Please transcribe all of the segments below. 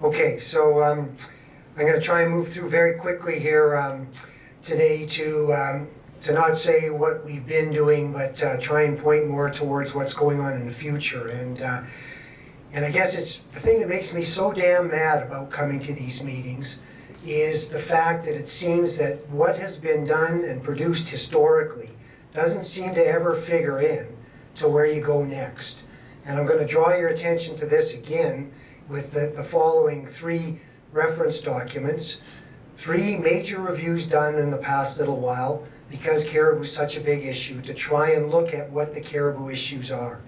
Okay, so I'm going to try and move through very quickly here today to not say what we've been doing, but try and point more towards what's going on in the future. And I guess it's the thing that makes me so damn mad about coming to these meetings is the fact that it seems that what has been done and produced historically doesn't seem to ever figure in to where you go next. And I'm going to draw your attention to this again with the following three reference documents. Three major reviews done in the past little while because caribou is such a big issue to try and look at what the caribou issues are.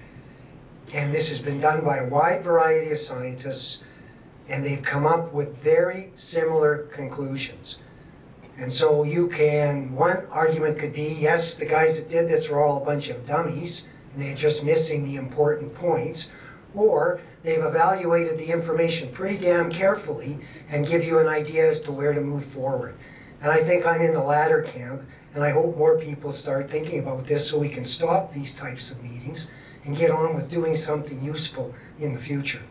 And this has been done by a wide variety of scientists, and they've come up with very similar conclusions. And so one argument could be, yes, the guys that did this are all a bunch of dummies, and they're just missing the important points, or they've evaluated the information pretty damn carefully and give you an idea as to where to move forward. And I think I'm in the latter camp, and I hope more people start thinking about this so we can stop these types of meetings and get on with doing something useful in the future.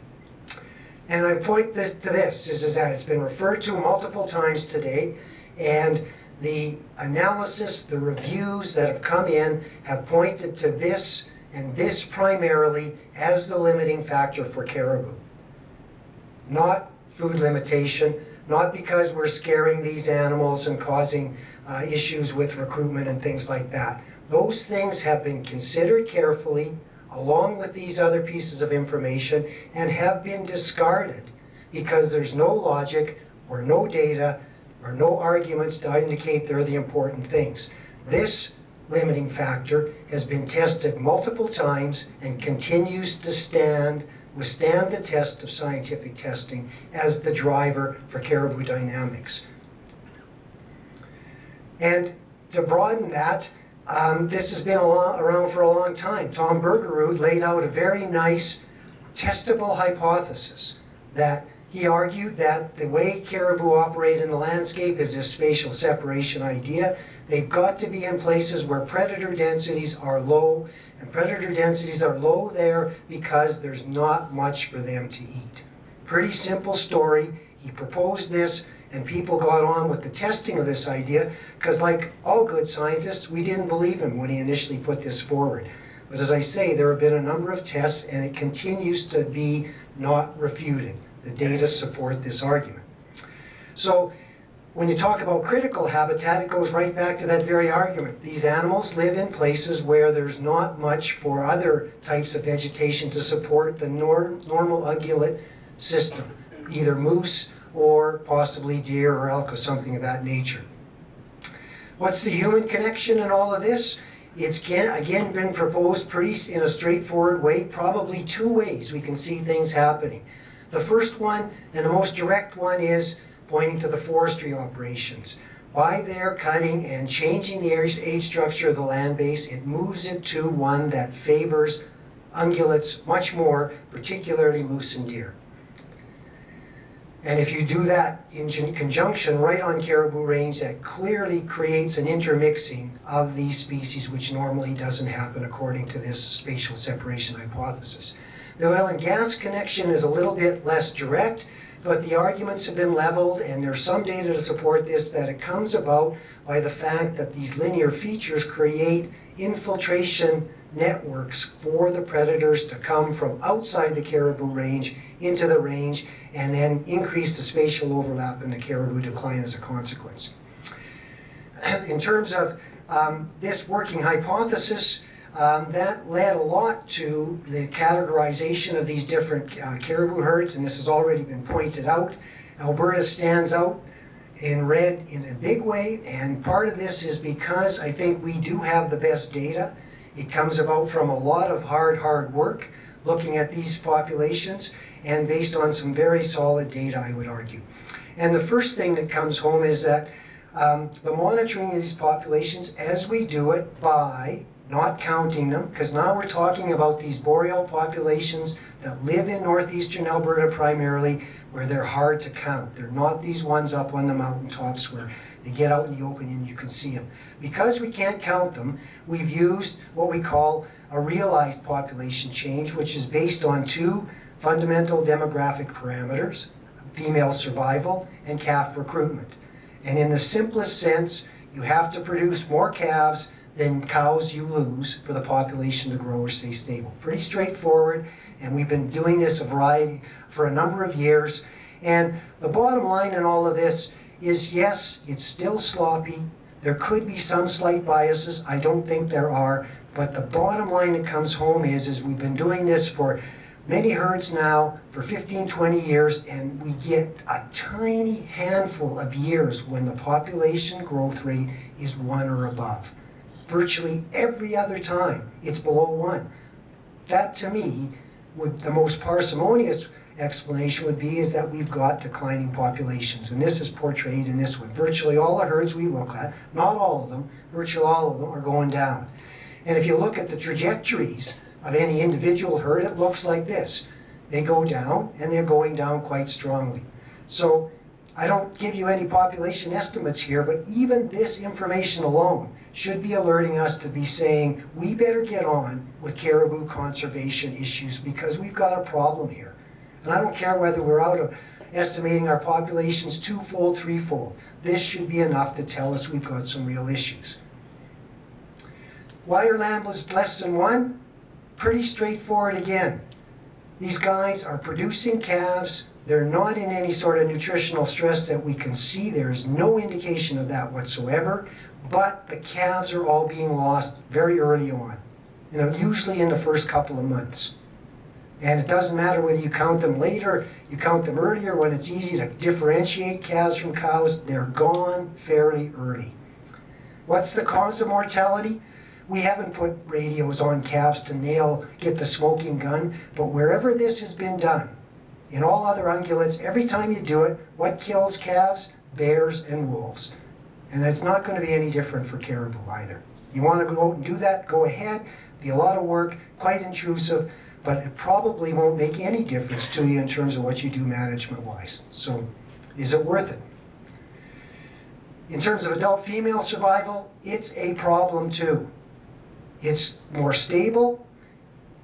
And I point this to this, is that it's been referred to multiple times today, and the analysis, the reviews that have come in have pointed to this and this primarily as the limiting factor for caribou. Not food limitation, not because we're scaring these animals and causing issues with recruitment and things like that. Those things have been considered carefully along with these other pieces of information and have been discarded because there's no logic or no data or no arguments to indicate they're the important things. This limiting factor has been tested multiple times and continues to withstand the test of scientific testing as the driver for caribou dynamics. And to broaden that, this has been around for a long time. Tom Bergerud laid out a very nice testable hypothesis that he argued that the way caribou operate in the landscape is this spatial separation idea. They've got to be in places where predator densities are low, and predator densities are low there because there's not much for them to eat. Pretty simple story. He proposed this, and people got on with the testing of this idea because, like all good scientists, we didn't believe him when he initially put this forward. But as I say, there have been a number of tests, and it continues to be not refuted. The data support this argument. So when you talk about critical habitat, it goes right back to that very argument. These animals live in places where there's not much for other types of vegetation to support the normal ungulate system, either moose or possibly deer or elk or something of that nature. What's the human connection in all of this? It's again been proposed pretty in a straightforward way, probably two ways we can see things happening. The first one, and the most direct one, is pointing to the forestry operations. By their cutting and changing the age structure of the land base, it moves it to one that favors ungulates much more, particularly moose and deer. And if you do that in conjunction right on caribou range, that clearly creates an intermixing of these species, which normally doesn't happen according to this spatial separation hypothesis. The oil and gas connection is a little bit less direct, but the arguments have been leveled, and there's some data to support this, that it comes about by the fact that these linear features create infiltration networks for the predators to come from outside the caribou range into the range and then increase the spatial overlap and the caribou decline as a consequence. In terms of this working hypothesis, that led a lot to the categorization of these different caribou herds, and this has already been pointed out. Alberta stands out in red in a big way, and part of this is because I think we do have the best data. It comes about from a lot of hard work looking at these populations and based on some very solid data, I would argue. And the first thing that comes home is that the monitoring of these populations, as we do it by not counting them, because now we're talking about these boreal populations that live in northeastern Alberta primarily, where they're hard to count. They're not these ones up on the mountaintops where they get out in the open and you can see them. Because we can't count them, we've used what we call a realized population change, which is based on two fundamental demographic parameters. female survival and calf recruitment. And in the simplest sense, you have to produce more calves than cows you lose for the population to grow or stay stable. Pretty straightforward, and we've been doing this a variety for a number of years. And the bottom line in all of this is, yes, it's still sloppy. There could be some slight biases. I don't think there are. But the bottom line that comes home is we've been doing this for many herds now for 15, 20 years, and we get a tiny handful of years when the population growth rate is 1 or above. Virtually every other time, it's below 1. That, to me, the most parsimonious explanation would be is that we've got declining populations, and this is portrayed in this one. Virtually all the herds we look at, not all of them, virtually all of them are going down. And if you look at the trajectories of any individual herd, it looks like this. They go down, and they're going down quite strongly. So I don't give you any population estimates here, but even this information alone should be alerting us to be saying, we better get on with caribou conservation issues because we've got a problem here. And I don't care whether we're out of estimating our populations twofold, threefold. This should be enough to tell us we've got some real issues. Why are lambs less than 1? Pretty straightforward again. These guys are producing calves. They're not in any sort of nutritional stress that we can see. There's no indication of that whatsoever. But the calves are all being lost very early on, usually in the first couple of months. And it doesn't matter whether you count them later, you count them earlier, when it's easy to differentiate calves from cows, they're gone fairly early. What's the cause of mortality? We haven't put radios on calves to get the smoking gun, but wherever this has been done, in all other ungulates, every time you do it, what kills calves? Bears and wolves. And it's not going to be any different for caribou either. You want to go out and do that, go ahead. Be a lot of work, quite intrusive, but it probably won't make any difference to you in terms of what you do management-wise. So, is it worth it? In terms of adult female survival, it's a problem too. It's more stable.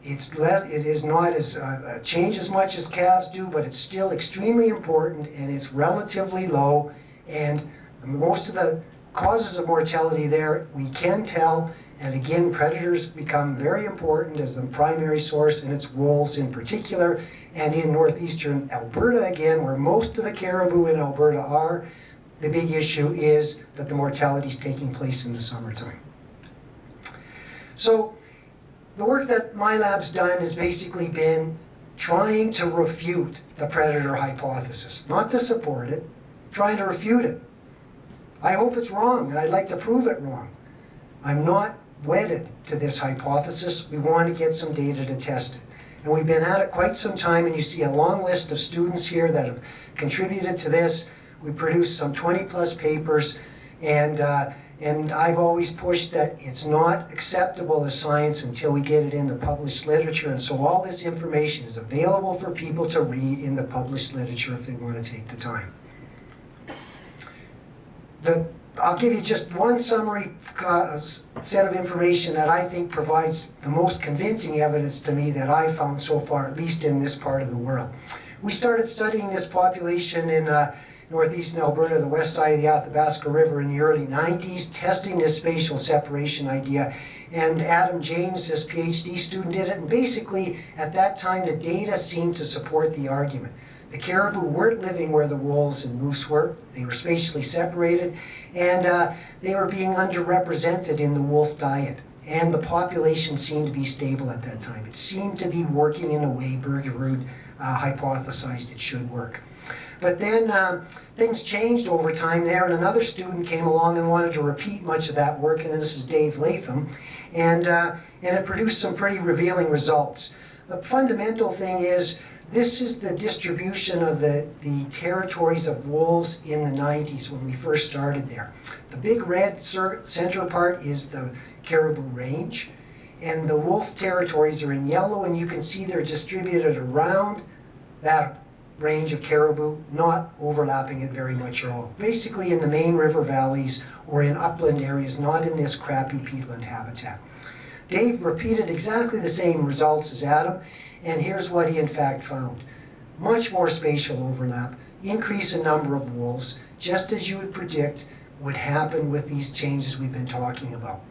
It is not as change as much as calves do, but it's still extremely important, and it's relatively low. And most of the causes of mortality there we can tell. And again, predators become very important as the primary source, and it's wolves in particular. And in northeastern Alberta, again, where most of the caribou in Alberta are, the big issue is that the mortality is taking place in the summertime. So the work that my lab's done has basically been trying to refute the predator hypothesis, not to support it, trying to refute it. I hope it's wrong, and I'd like to prove it wrong. I'm not wedded to this hypothesis. We want to get some data to test it. And we've been at it quite some time, and you see a long list of students here that have contributed to this. We produced some 20+ papers, and I've always pushed that it's not acceptable as science until we get it into published literature, and so all this information is available for people to read in the published literature if they want to take the time. I'll give you just one summary set of information that I think provides the most convincing evidence to me that I've found so far, at least in this part of the world. We started studying this population in northeastern Alberta, the west side of the Athabasca River, in the early 90s, testing this spatial separation idea. And Adam James, this PhD student, did it. And basically, at that time, the data seemed to support the argument. The caribou weren't living where the wolves and moose were. They were spatially separated, and they were being underrepresented in the wolf diet. And the population seemed to be stable at that time. It seemed to be working in a way Bergerud hypothesized it should work. But then things changed over time there, and another student came along and wanted to repeat much of that work, and this is Dave Latham, and it produced some pretty revealing results. The fundamental thing is, this is the distribution of the territories of wolves in the 90s when we first started there. The big red center part is the caribou range, and the wolf territories are in yellow, and you can see they're distributed around that range of caribou, not overlapping it very much at all. Basically in the main river valleys or in upland areas, not in this crappy peatland habitat. Dave repeated exactly the same results as Adam, and here's what he in fact found. Much more spatial overlap increase in number of wolves, just as you would predict would happen with these changes we've been talking about.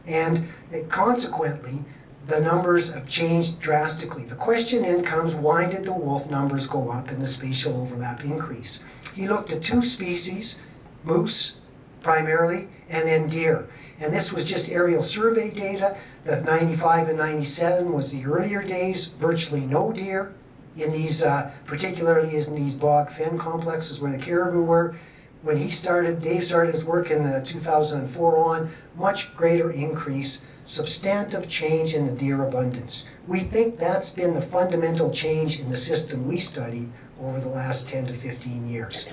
And consequently, the numbers have changed drastically. The question then comes, why did the wolf numbers go up and the spatial overlap increase? He looked at two species, moose primarily, and then deer. And this was just aerial survey data. The 95 and 97 was the earlier days, virtually no deer in these, particularly in these bog fen complexes where the caribou were. When Dave started his work in 2004 on, much greater increase, substantive change in the deer abundance. We think that's been the fundamental change in the system we studied over the last 10 to 15 years.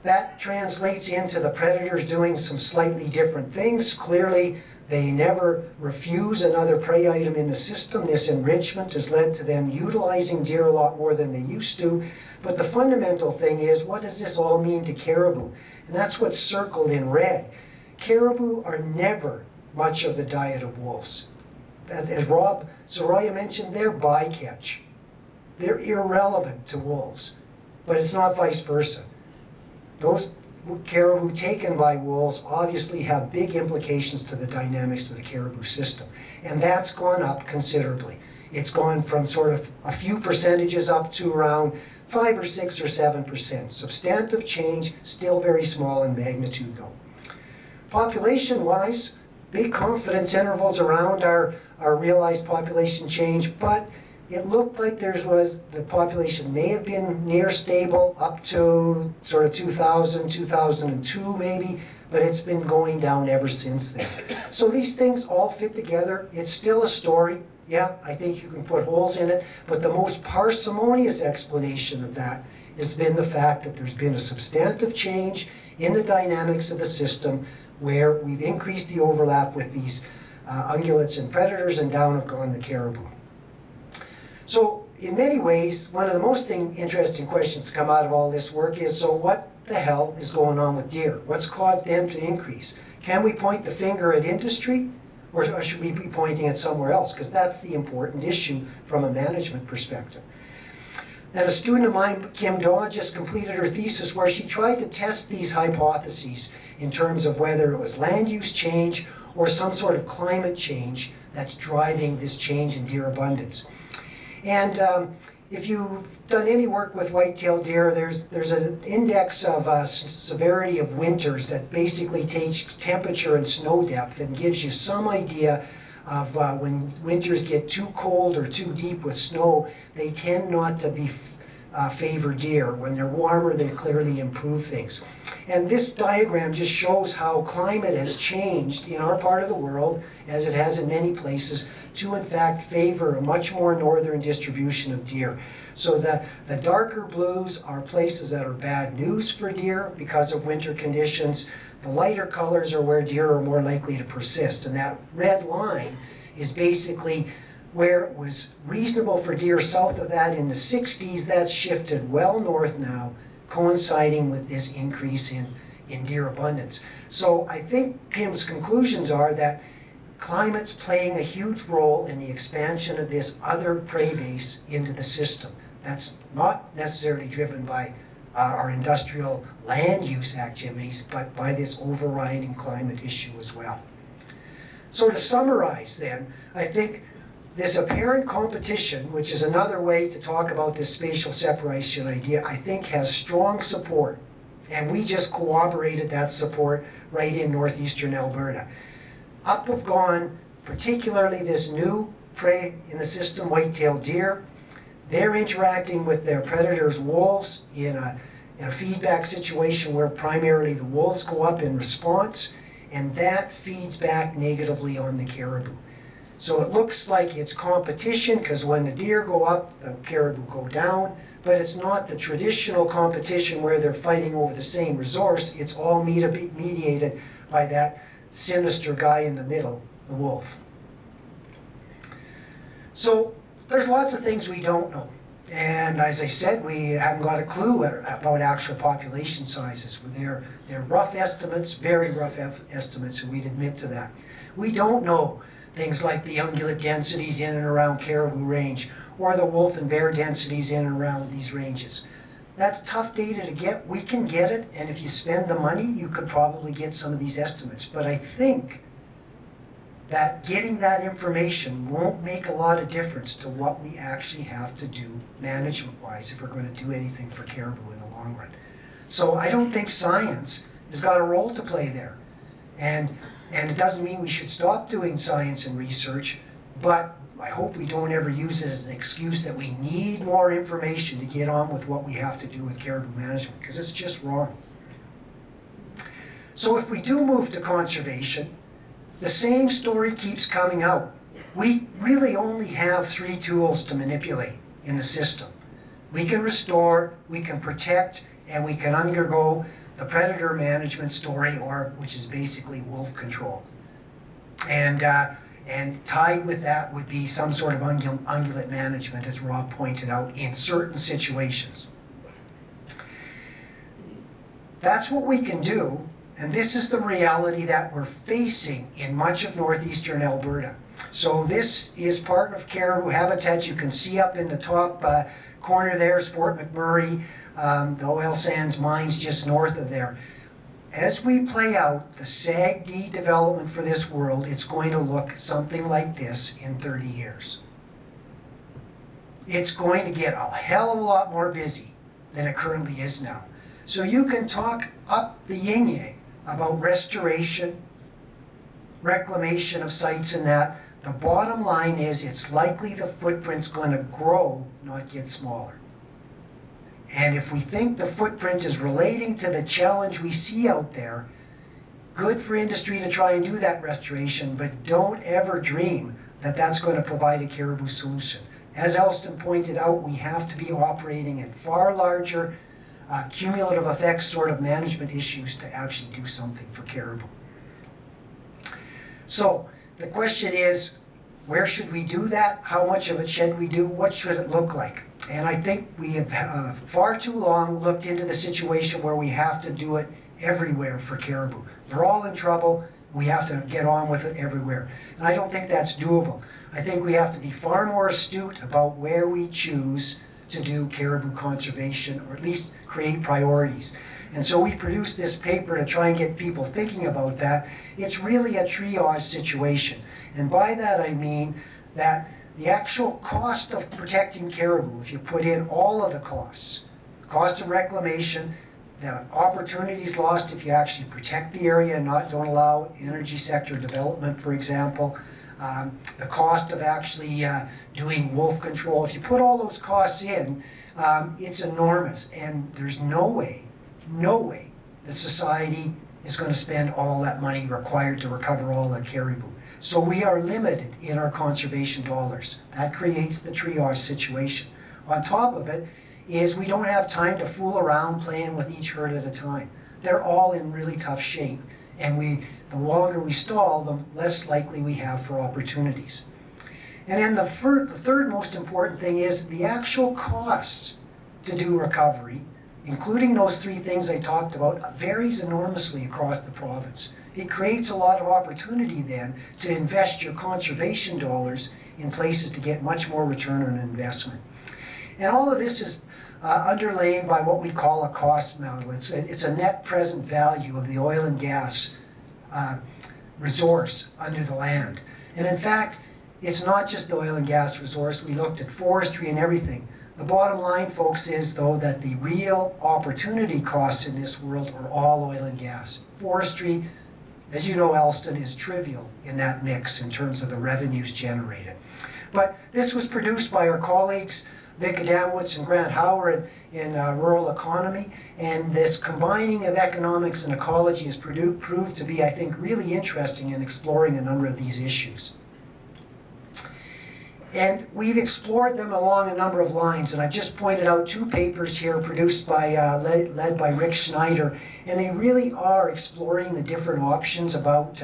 That translates into the predators doing some slightly different things. Clearly, they never refuse another prey item in the system. This enrichment has led to them utilizing deer a lot more than they used to. But the fundamental thing is, what does this all mean to caribou? And that's what's circled in red. Caribou are never much of the diet of wolves. As Rob Soraya mentioned, they're bycatch. They're irrelevant to wolves, but it's not vice versa. Those caribou taken by wolves obviously have big implications to the dynamics of the caribou system, and that's gone up considerably. It's gone from sort of a few percentages up to around 5 or 6 or 7%. Substantive change, still very small in magnitude though. Population-wise, big confidence intervals around our realized population change, but it looked like the population may have been near stable up to sort of 2000, 2002 maybe, but it's been going down ever since then. So these things all fit together. It's still a story. Yeah, I think you can put holes in it, but the most parsimonious explanation of that has been the fact that there's been a substantive change in the dynamics of the system where we've increased the overlap with these ungulates and predators, and down have gone the caribou. So in many ways, one of the most interesting questions to come out of all this work is, so what the hell is going on with deer? What's caused them to increase? Can we point the finger at industry, or should we be pointing at somewhere else? Because that's the important issue from a management perspective. And a student of mine, Kim Daw, just completed her thesis where she tried to test these hypotheses in terms of whether it was land use change or some sort of climate change that's driving this change in deer abundance. And if you've done any work with white-tailed deer, there's an index of severity of winters that basically takes temperature and snow depth and gives you some idea of when winters get too cold or too deep with snow, they tend not to be favor deer. When they're warmer, they clearly improve things. And this diagram just shows how climate has changed in our part of the world, as it has in many places, to in fact favor a much more northern distribution of deer. So the darker blues are places that are bad news for deer because of winter conditions. The lighter colors are where deer are more likely to persist. And that red line is basically where it was reasonable for deer south of that in the 60s. That's shifted well north now, coinciding with this increase in deer abundance. So I think Kim's conclusions are that climate's playing a huge role in the expansion of this other prey base into the system. That's not necessarily driven by our industrial land use activities, but by this overriding climate issue as well. So to summarize then, I think this apparent competition, which is another way to talk about this spatial separation idea, I think has strong support. And we just corroborated that support right in northeastern Alberta. Up have gone, particularly this new prey in the system, white-tailed deer. They're interacting with their predators, wolves, in a feedback situation where primarily the wolves go up in response, and that feeds back negatively on the caribou. So it looks like it's competition, because when the deer go up, the caribou go down, but it's not the traditional competition where they're fighting over the same resource. It's all mediated by that sinister guy in the middle, the wolf. So there's lots of things we don't know. And as I said, we haven't got a clue about actual population sizes. They're rough estimates, very rough estimates, and we'd admit to that. We don't know things like the ungulate densities in and around caribou range, or the wolf and bear densities in and around these ranges. That's tough data to get. We can get it, and if you spend the money, you could probably get some of these estimates. But I think that getting that information won't make a lot of difference to what we actually have to do management-wise if we're going to do anything for caribou in the long run. So I don't think science has got a role to play there. And it doesn't mean we should stop doing science and research, but I hope we don't ever use it as an excuse that we need more information to get on with what we have to do with caribou management, because it's just wrong. So if we do move to conservation, the same story keeps coming out. We really only have 3 tools to manipulate in the system. We can restore, we can protect, and we can undergo the predator management story, which is basically wolf control. And tied with that would be some sort of ungulate management, as Rob pointed out, in certain situations. That's what we can do, and this is the reality that we're facing in much of northeastern Alberta. So this is part of caribou habitat. You can see up in the top corner there is Fort McMurray, the oil sands mines just north of there. As we play out the SAG-D development for this world, it's going to look something like this in 30 years. It's going to get a hell of a lot more busy than it currently is now. So you can talk up the yin-yang about restoration, reclamation of sites and that. The bottom line is it's likely the footprint's going to grow, not get smaller. And if we think the footprint is relating to the challenge we see out there, good for industry to try and do that restoration, but don't ever dream that that's going to provide a caribou solution. As Elston pointed out, we have to be operating at far larger cumulative effects sort of management issues to actually do something for caribou. So the question is, where should we do that? How much of it should we do? What should it look like? And I think we have far too long looked into the situation where we have to do it everywhere for caribou. They're all in trouble. We have to get on with it everywhere. And I don't think that's doable. I think we have to be far more astute about where we choose to do caribou conservation, or at least create priorities. And so we produced this paper to try and get people thinking about that. It's really a triage situation. And by that I mean that the actual cost of protecting caribou, if you put in all of the costs, cost of reclamation, the opportunities lost if you actually protect the area and don't allow energy sector development, for example, the cost of actually doing wolf control, if you put all those costs in, it's enormous. And there's no way the society is going to spend all that money required to recover all the caribou. So we are limited in our conservation dollars. That creates the triage situation. On top of it is we don't have time to fool around playing with each herd at a time. They're all in really tough shape, and the longer we stall, the less likely we have for opportunities. And then the third most important thing is the actual costs to do recovery, including those 3 things I talked about, varies enormously across the province. It creates a lot of opportunity then to invest your conservation dollars in places to get much more return on investment. And all of this is underlain by what we call a cost model. It's a net present value of the oil and gas resource under the land. And in fact, it's not just the oil and gas resource. We looked at forestry and everything. The bottom line, folks, is though that the real opportunity costs in this world are all oil and gas. Forestry, as you know, Elston, is trivial in that mix in terms of the revenues generated. But this was produced by our colleagues, Vic Adamowitz and Grant Howard in Rural Economy, and this combining of economics and ecology has proved to be, I think, really interesting in exploring a number of these issues. And we've explored them along a number of lines, and I've just pointed out 2 papers here produced by, led by Rick Schneider, and they really are exploring the different options about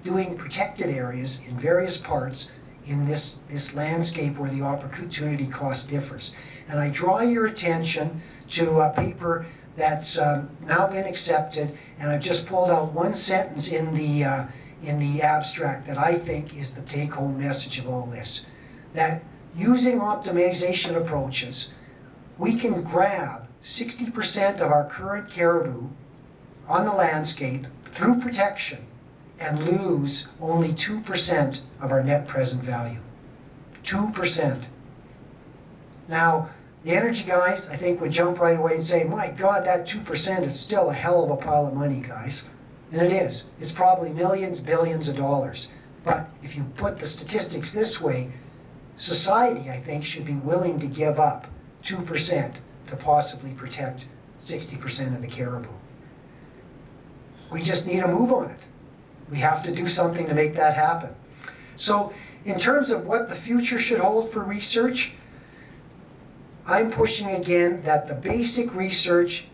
doing protected areas in various parts in this landscape where the opportunity cost differs. And I draw your attention to a paper that's now been accepted, and I've just pulled out 1 sentence in the abstract that I think is the take-home message of all this. That using optimization approaches, we can grab 60% of our current caribou on the landscape through protection and lose only 2% of our net present value. 2%. Now, the energy guys, I think, would jump right away and say, my God, that 2% is still a hell of a pile of money, guys. And it is. It's probably millions, billions of dollars. But if you put the statistics this way, society, I think, should be willing to give up 2% to possibly protect 60% of the caribou. We just need to move on it. We have to do something to make that happen. So in terms of what the future should hold for research, I'm pushing again that the basic research,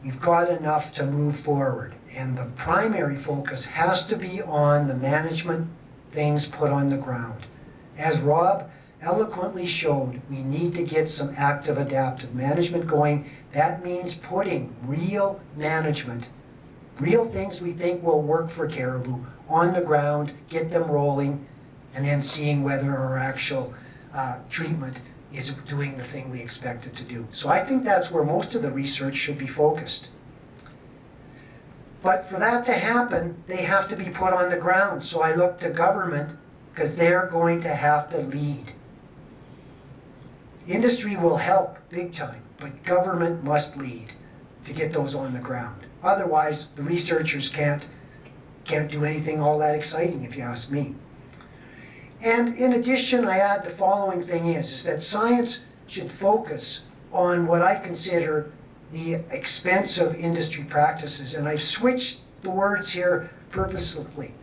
we've got enough to move forward. And the primary focus has to be on the management things put on the ground. As Rob eloquently showed, we need to get some active adaptive management going. That means putting real management, real things we think will work for caribou on the ground, get them rolling, and then seeing whether our actual treatment is doing the thing we expect it to do. So I think that's where most of the research should be focused. But for that to happen, they have to be put on the ground. So I look to government, because they're going to have to lead. Industry will help big time, but government must lead to get those on the ground. Otherwise, the researchers can't do anything all that exciting, if you ask me. And in addition, I add the following thing is that science should focus on what I consider the expensive industry practices. And I've switched the words here purposefully.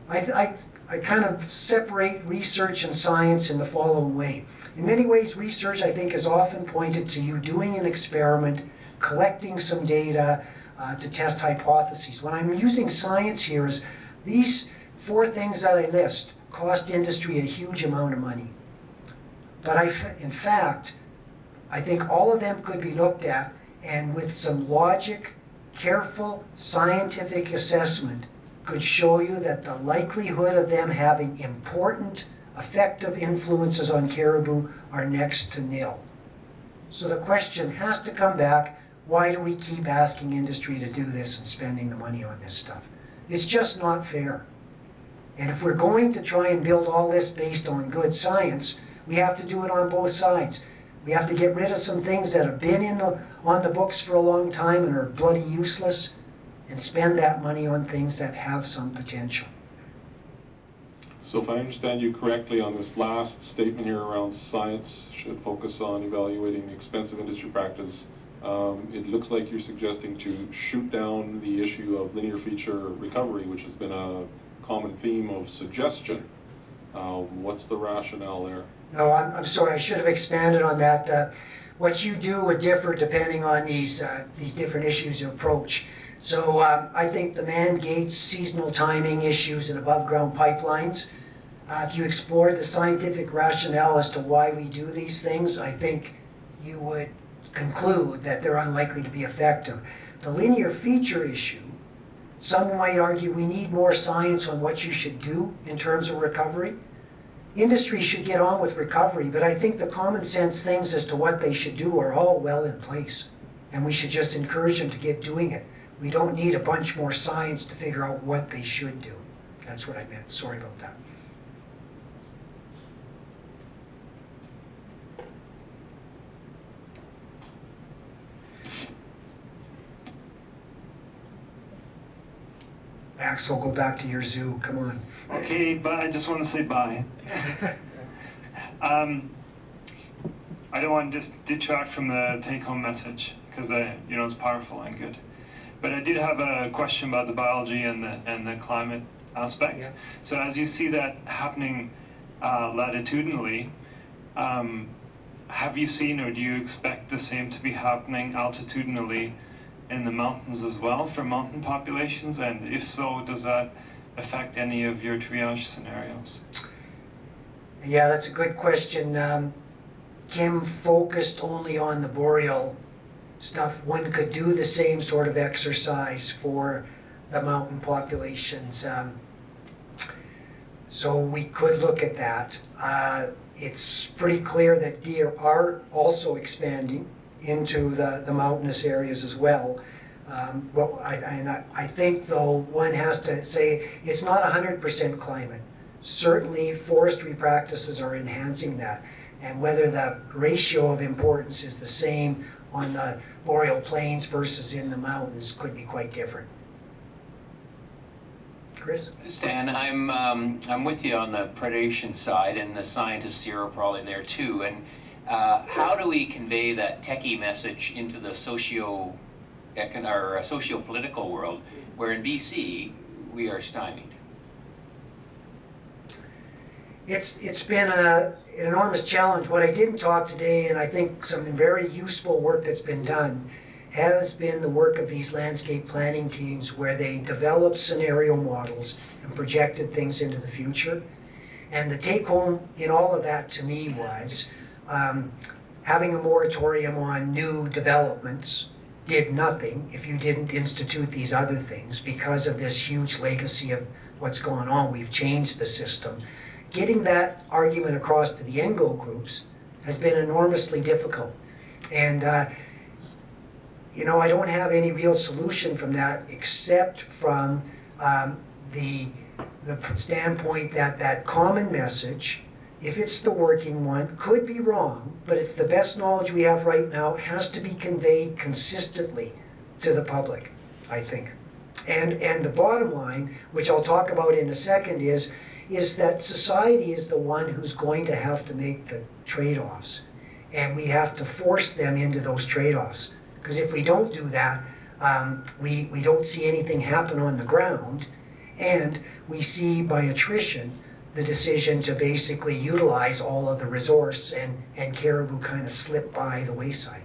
I kind of separate research and science in the following way. In many ways, research, I think, is often pointed to you doing an experiment, collecting some data to test hypotheses. When I'm using science here is these 4 things that I list cost industry a huge amount of money. But in fact, I think all of them could be looked at, and with some logic, careful scientific assessment could show you that the likelihood of them having important, effective influences on caribou are next to nil. So the question has to come back, why do we keep asking industry to do this and spending the money on this stuff? It's just not fair. And if we're going to try and build all this based on good science, we have to do it on both sides. We have to get rid of some things that have been on the books for a long time and are bloody useless, and spend that money on things that have some potential. So if I understand you correctly on this last statement here around science should focus on evaluating expensive industry practice, it looks like you're suggesting to shoot down the issue of linear feature recovery, which has been a common theme of suggestion. What's the rationale there? No, I'm sorry, I should have expanded on that. What you do would differ depending on these different issues you approach. So I think the man-gates, seasonal timing issues, and above-ground pipelines, if you explore the scientific rationale as to why we do these things, I think you would conclude that they're unlikely to be effective. The linear feature issue, some might argue we need more science on what you should do in terms of recovery. Industry should get on with recovery, but I think the common sense things as to what they should do are all well in place, and we should just encourage them to get doing it. We don't need a bunch more science to figure out what they should do. That's what I meant. Sorry about that. Axel, go back to your zoo. Come on. Okay, but I just want to say bye. I don't want to just detract from the take-home message because it's powerful and good. But I did have a question about the biology and the climate aspect. Yeah. So as you see that happening latitudinally, have you seen or do you expect the same to be happening altitudinally in the mountains as well for mountain populations? And if so, does that affect any of your triage scenarios? Yeah, that's a good question. Kim focused only on the boreal stuff. One could do the same sort of exercise for the mountain populations. So we could look at that. It's pretty clear that deer are also expanding into the mountainous areas as well. I think though one has to say it's not 100% climate. Certainly forestry practices are enhancing that, and whether the ratio of importance is the same on the boreal plains versus in the mountains could be quite different. Chris? Stan, I'm with you on the predation side, and the scientists here are probably there too. And how do we convey that techie message into the socio-political world, where in BC we are stymied? It's been an enormous challenge. What I didn't talk today, and I think some very useful work that's been done, has been the work of these landscape planning teams where they developed scenario models and projected things into the future. And the take home in all of that to me was having a moratorium on new developments did nothing if you didn't institute these other things because of this huge legacy of what's going on. We've changed the system. Getting that argument across to the NGO groups has been enormously difficult. And you know, I don't have any real solution from that except from the standpoint that that common message, if it's the working one, could be wrong, but it's the best knowledge we have right now, has to be conveyed consistently to the public, I think. And the bottom line, which I'll talk about in a second, is that society is the one who's going to have to make the trade-offs. And we have to force them into those trade-offs. Because if we don't do that, we don't see anything happen on the ground. And we see by attrition the decision to basically utilize all of the resource, and caribou kind of slip by the wayside.